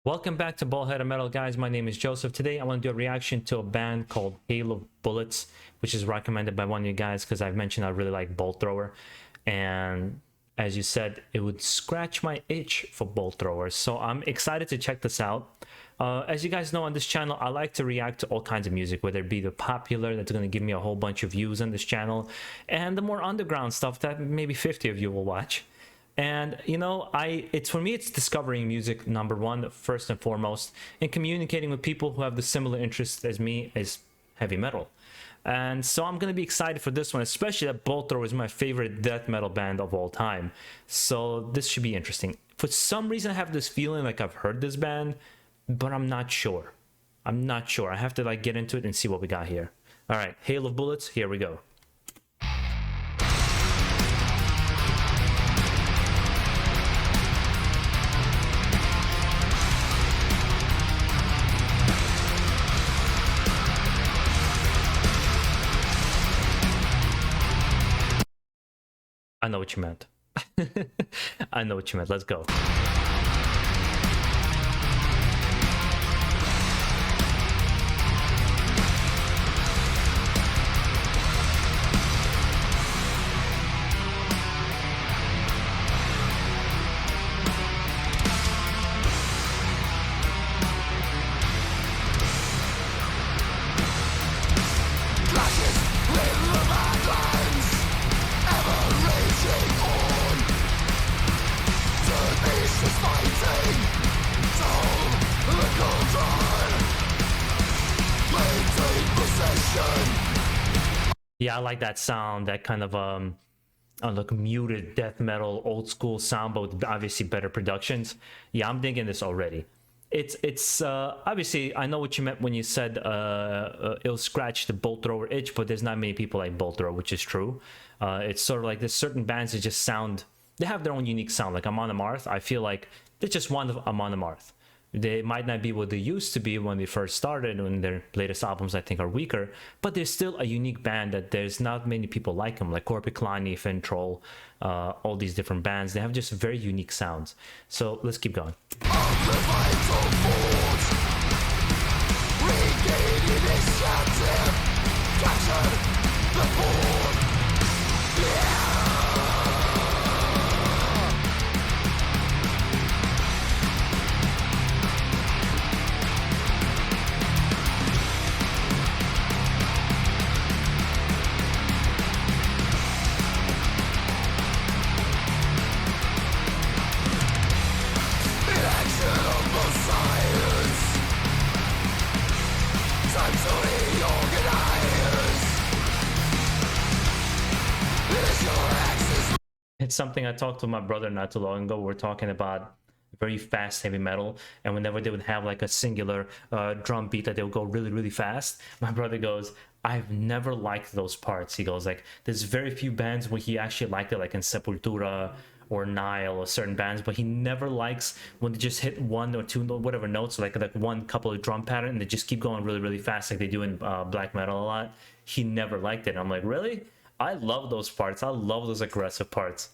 Welcome back to BaldHeaded Metal, guys. My name is Joseph. Today I want to do a reaction to a band called Hail of Bullets, which is recommended by one of you guys because I've mentioned I really like Bolt Thrower, and as you said, it would scratch my itch for Bolt Throwers. So I'm excited to check this out. As you guys know, on this channel, I like to react to all kinds of music, whether it be the popular that's going to give me a whole bunch of views on this channel, and the more underground stuff that maybe 50 of you will watch. And you know, it's for me, it's discovering music, number one, first and foremost, and communicating with people who have the similar interests as me, as heavy metal. And so I'm gonna be excited for this one, especially that Bolt Thrower is my favorite death metal band of all time. So this should be interesting. For some reason, I have this feeling like I've heard this band, but I'm not sure. I have to like get into it and see what we got here. All right, Hail of Bullets, here we go. I know what you meant. I know what you meant. Let's go. Yeah, I like that sound, that kind of like muted death metal, old school sound, but with obviously better productions. Yeah, I'm digging this already. It's obviously, I know what you meant when you said it'll scratch the Bolt Thrower itch, but there's not many people like Bolt Thrower, which is true. It's sort of like there's certain bands that just sound, they have their own unique sound. Like Amon Amarth, I feel like they're just one of Amon Amarth. They might not be what they used to be when they first started, when their latest albums I think are weaker, but they're still a unique band that there's not many people like them, like Korpiklani, Fintroll, all these different bands. They have just very unique sounds. So let's keep going. It's something I talked to my brother not too long ago. We're talking about very fast heavy metal, and whenever they would have like a singular drum beat that they would go really, really fast, my brother goes, I've never liked those parts. He goes like, there's very few bands where he actually liked it, like in Sepultura or Nile or certain bands, but he never likes when they just hit one or two, whatever notes, like one couple of drum pattern, and they just keep going really, really fast like they do in black metal a lot. He never liked it. I'm like, really? I love those parts. I love those aggressive parts.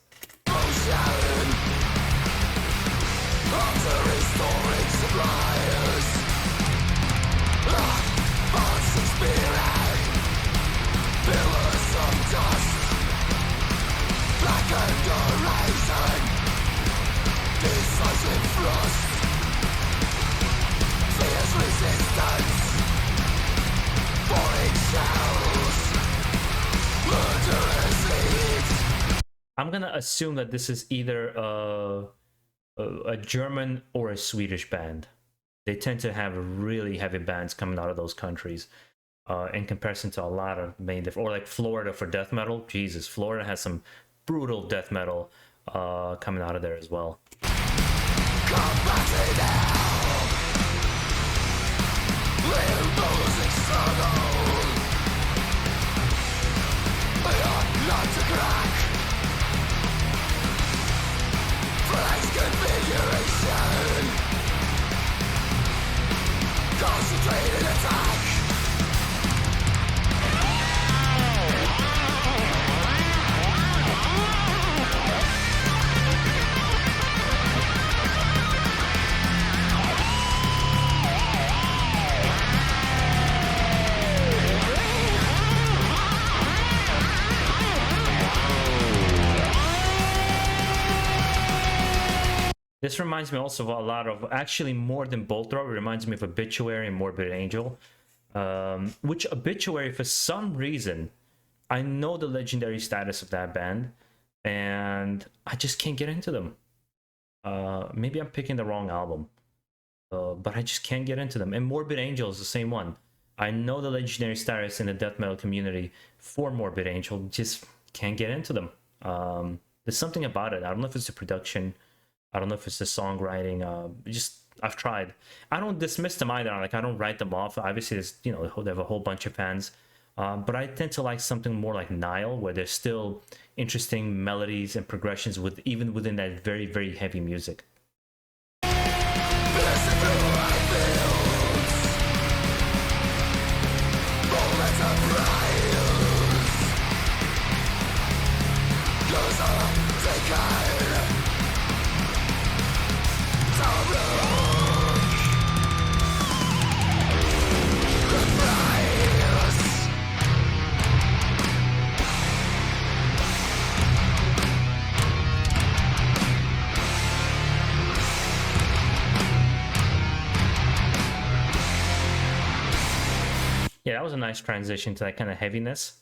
I'm gonna assume that this is either a German or a Swedish band. They tend to have really heavy bands coming out of those countries in comparison to a lot of main or like Florida for death metal. Jesus, Florida has some brutal death metal coming out of there as well. Concentrated attack. This reminds me also of a lot of, actually more than Bolt Thrower, it reminds me of Obituary and Morbid Angel. Which Obituary, for some reason, I know the legendary status of that band, and I just can't get into them. Maybe I'm picking the wrong album, but I just can't get into them. And Morbid Angel is the same one. I know the legendary status in the death metal community for Morbid Angel, just can't get into them. There's something about it. I don't know if it's the production, I don't know if it's the songwriting. I've tried. I don't dismiss them either. Like, I don't write them off. Obviously, there's, you know, they have a whole bunch of fans. But I tend to like something more like Nile, where there's still interesting melodies and progressions with even within that very, very heavy music. Yeah, that was a nice transition to that kind of heaviness.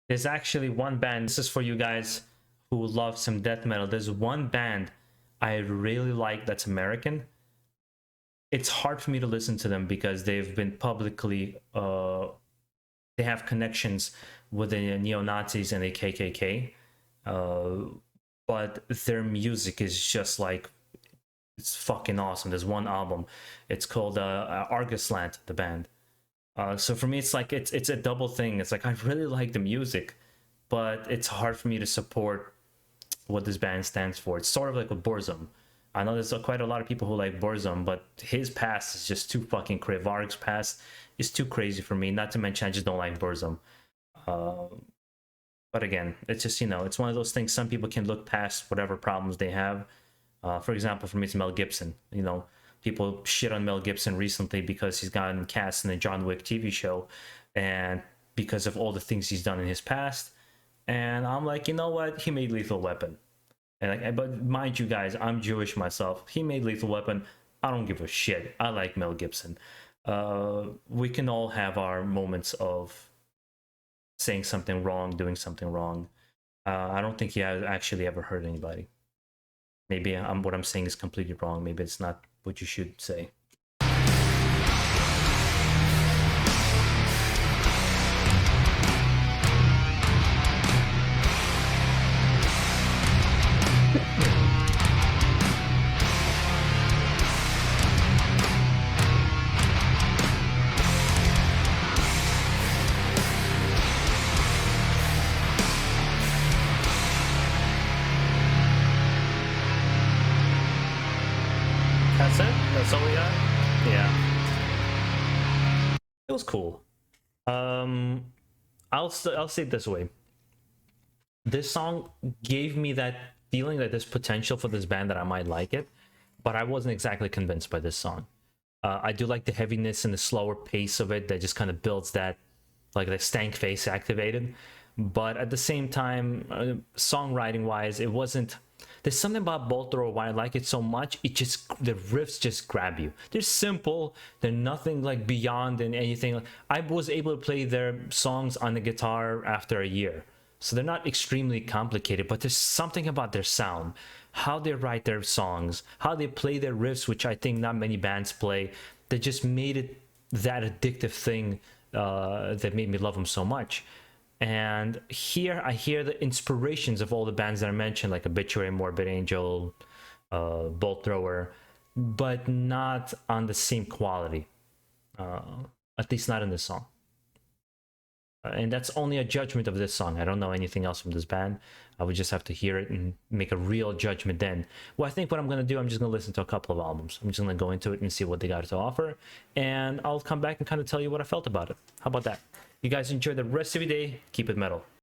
There's actually one band, this is for you guys who love some death metal. There's one band I really like that's American. It's hard for me to listen to them because they've been publicly, they have connections with the neo-Nazis and the KKK. But their music is just like, it's fucking awesome. There's one album, it's called Argusland, the band. So for me, it's like, it's a double thing. It's like, I really like the music, but it's hard for me to support what this band stands for. It's sort of like with Burzum. I know there's quite a lot of people who like Burzum, but his past is just too fucking crazy. Varg's past is too crazy for me. Not to mention, I just don't like Burzum. But again, it's just, you know, it's one of those things. Some people can look past whatever problems they have. For example, for me, it's Mel Gibson. You know, people shit on Mel Gibson recently because he's gotten cast in the John Wick TV show, and because of all the things he's done in his past. And I'm like, you know what? He made Lethal Weapon. And like, but mind you guys, I'm Jewish myself. He made Lethal Weapon. I don't give a shit. I like Mel Gibson. We can all have our moments of saying something wrong, doing something wrong. I don't think he has actually ever hurt anybody. Maybe what I'm saying is completely wrong. Maybe it's not what you should say. That's it? That's all we got? Yeah. It was cool. I'll say it this way. This song gave me that feeling that there's potential for this band, that I might like it, but I wasn't exactly convinced by this song. I do like the heaviness and the slower pace of it that just kind of builds that, like, the stank face activated. But at the same time, songwriting wise, it wasn't. There's something about Bolt Thrower why I like it so much. It just, the riffs just grab you. They're simple. They're nothing like beyond and anything. I was able to play their songs on the guitar after a year, so they're not extremely complicated. But there's something about their sound, how they write their songs, how they play their riffs, which I think not many bands play, that just made it that addictive thing that made me love them so much. And here I hear the inspirations of all the bands that I mentioned, like Obituary, Morbid Angel, Bolt Thrower, but not on the same quality, at least not in this song. And that's only a judgment of this song. I don't know anything else from this band. I would just have to hear it and make a real judgment then. Well, I think what I'm going to do, I'm just going to listen to a couple of albums. I'm just going to go into it and see what they got to offer. And I'll come back and kind of tell you what I felt about it. How about that? You guys enjoy the rest of your day. Keep it metal.